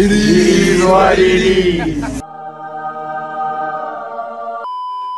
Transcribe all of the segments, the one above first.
It is what it is.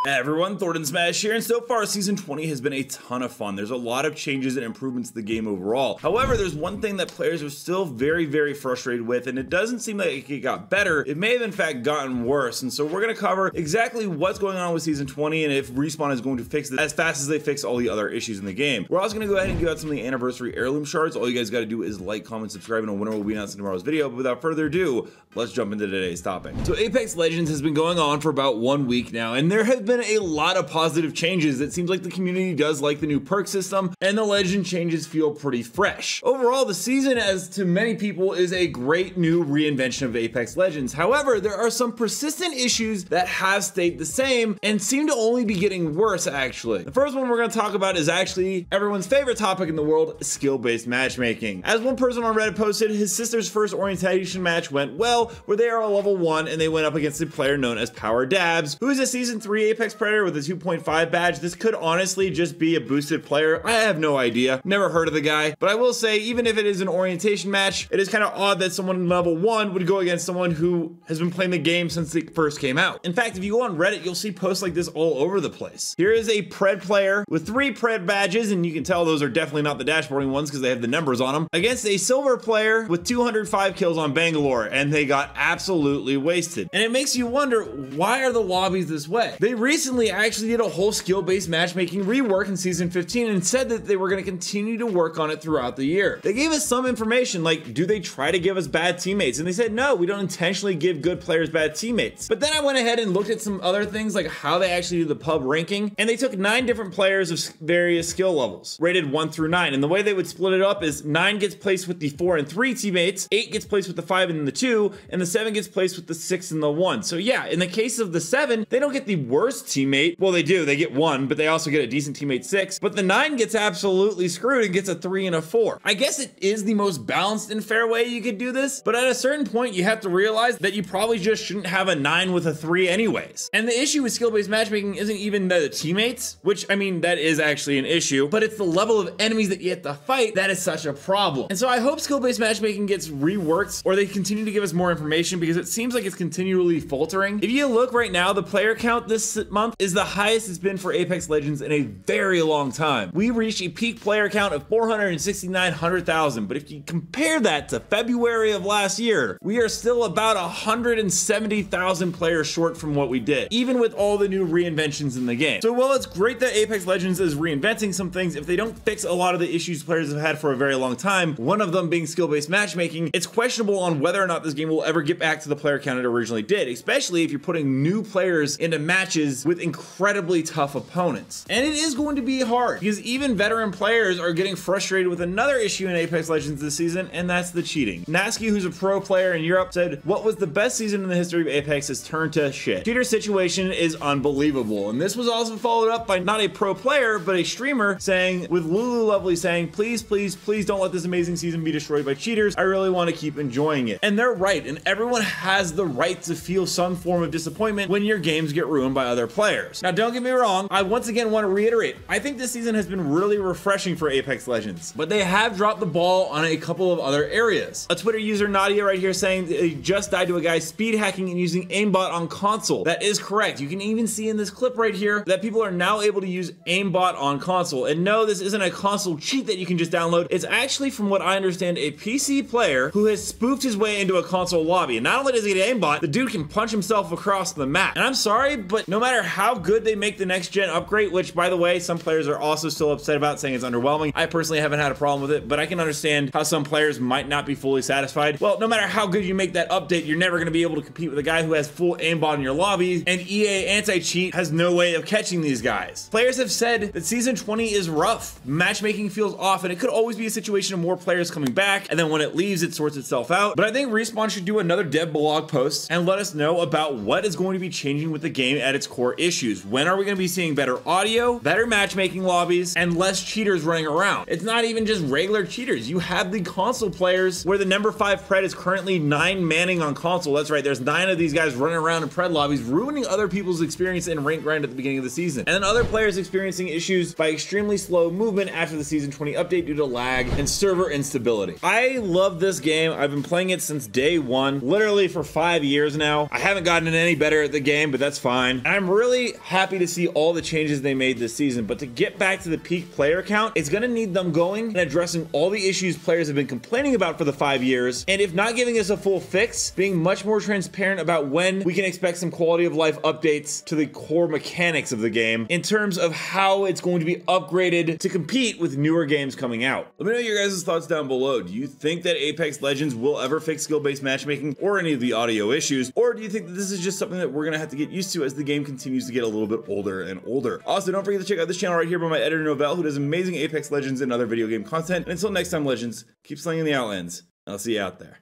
Hey everyone, Thordan Smash here, and so far Season 20 has been a ton of fun. There's a lot of changes and improvements to the game overall. However, there's one thing that players are still very frustrated with, and it doesn't seem like it got better. It may have in fact gotten worse, and so we're going to cover exactly what's going on with Season 20 and if Respawn is going to fix it as fast as they fix all the other issues in the game. We're also going to go ahead and give out some of the anniversary heirloom shards. All you guys got to do is like, comment, subscribe, and a winner will be announced in tomorrow's video. But without further ado, let's jump into today's topic. So Apex Legends has been going on for about 1 week now, and there have been a lot of positive changes. It seems like the community does like the new perk system, and the legend changes feel pretty fresh. Overall, the season, as to many people, is a great new reinvention of Apex Legends. However, there are some persistent issues that have stayed the same and seem to only be getting worse, actually. The first one we're going to talk about is actually everyone's favorite topic in the world, skill-based matchmaking. As one person on Reddit posted, his sister's first orientation match went well, where they are a level 1 and they went up against a player known as Power Dabs, who is a Season 3 Apex Predator with a 2.5 badge. This could honestly just be a boosted player. I have no idea. Never heard of the guy. But I will say, even if it is an orientation match, it is kind of odd that someone level 1 would go against someone who has been playing the game since it first came out. In fact, if you go on Reddit, you'll see posts like this all over the place. Here is a Pred player with 3 Pred badges, and you can tell those are definitely not the dashboarding ones because they have the numbers on them, against a silver player with 205 kills on Bangalore, and they got absolutely wasted. And it makes you wonder, why are the lobbies this way? They recently actually did a whole skill-based matchmaking rework in Season 15 and said that they were going to continue to work on it throughout the year. They gave us some information, like, do they try to give us bad teammates? And they said, no, we don't intentionally give good players bad teammates. But then I went ahead and looked at some other things, like how they actually do the pub ranking, and they took 9 different players of various skill levels, rated 1 through 9. And the way they would split it up is 9 gets placed with the 4 and 3 teammates, 8 gets placed with the 5 and the 2, and the 7 gets placed with the 6 and the 1. So yeah, in the case of the 7, they don't get the worst teammate. Well, they do, they get 1, but they also get a decent teammate 6. But the 9 gets absolutely screwed and gets a 3 and a 4. I guess it is the most balanced and fair way you could do this, but at a certain point, you have to realize that you probably just shouldn't have a 9 with a 3 anyways. And the issue with skill-based matchmaking isn't even the teammates, which, I mean, that is actually an issue, but it's the level of enemies that you have to fight that is such a problem. And so I hope skill-based matchmaking gets reworked, or they continue to give us more information, because it seems like it's continually faltering. If you look right now, the player count this month is the highest it's been for Apex Legends in a very long time. We reached a peak player count of 469,000, but if you compare that to February of last year, we are still about 170,000 players short from what we did, even with all the new reinventions in the game. So while it's great that Apex Legends is reinventing some things, if they don't fix a lot of the issues players have had for a very long time, one of them being skill-based matchmaking, it's questionable on whether or not this game will ever get back to the player count it originally did, especially if you're putting new players into matches with incredibly tough opponents. And it is going to be hard, because even veteran players are getting frustrated with another issue in Apex Legends this season, and that's the cheating. Nasky, who's a pro player in Europe, said, what was the best season in the history of Apex has turned to shit. Cheater situation is unbelievable. And this was also followed up by not a pro player, but a streamer saying, with Lulu Lovely saying, please, please, please don't let this amazing season be destroyed by cheaters. I really want to keep enjoying it. And they're right, and everyone has the right to feel some form of disappointment when your games get ruined by other players. Now, don't get me wrong, I once again want to reiterate, I think this season has been really refreshing for Apex Legends, but they have dropped the ball on a couple of other areas. A Twitter user, Nadia, right here saying they just died to a guy speed hacking and using aimbot on console. That is correct. You can even see in this clip right here that people are now able to use aimbot on console. And no, this isn't a console cheat that you can just download. It's actually, from what I understand, a PC player who has spoofed his way into a console lobby. And not only does he get aimbot, the dude can punch himself across the map. And I'm sorry, but no matter how good they make the next gen upgrade, which by the way, some players are also still upset about, saying it's underwhelming. I personally haven't had a problem with it, but I can understand how some players might not be fully satisfied. Well, no matter how good you make that update, you're never going to be able to compete with a guy who has full aimbot in your lobby, and EA anti-cheat has no way of catching these guys. Players have said that Season 20 is rough. Matchmaking feels off, and it could always be a situation of more players coming back, and then when it leaves, it sorts itself out. But I think Respawn should do another dev blog post and let us know about what is going to be changing with the game at its core core issues. When are we going to be seeing better audio, better matchmaking lobbies, and less cheaters running around? It's not even just regular cheaters. You have the console players where the number 5 Pred is currently 9 manning on console. That's right, there's 9 of these guys running around in Pred lobbies, ruining other people's experience in rank grind at the beginning of the season. And then other players experiencing issues by extremely slow movement after the Season 20 update due to lag and server instability. I love this game. I've been playing it since day one, literally for 5 years now. I haven't gotten any better at the game, but that's fine. And I'm really happy to see all the changes they made this season, but to get back to the peak player count, it's gonna need them going and addressing all the issues players have been complaining about for the 5 years, and if not giving us a full fix, being much more transparent about when we can expect some quality of life updates to the core mechanics of the game in terms of how it's going to be upgraded to compete with newer games coming out. Let me know your guys' thoughts down below. Do you think that Apex Legends will ever fix skill-based matchmaking or any of the audio issues, or do you think that this is just something that we're gonna have to get used to as the game continues to get a little bit older and older? Also, don't forget to check out this channel right here by my editor Novell, who does amazing Apex Legends and other video game content. And until next time, Legends, keep slaying the Outlands, and I'll see you out there.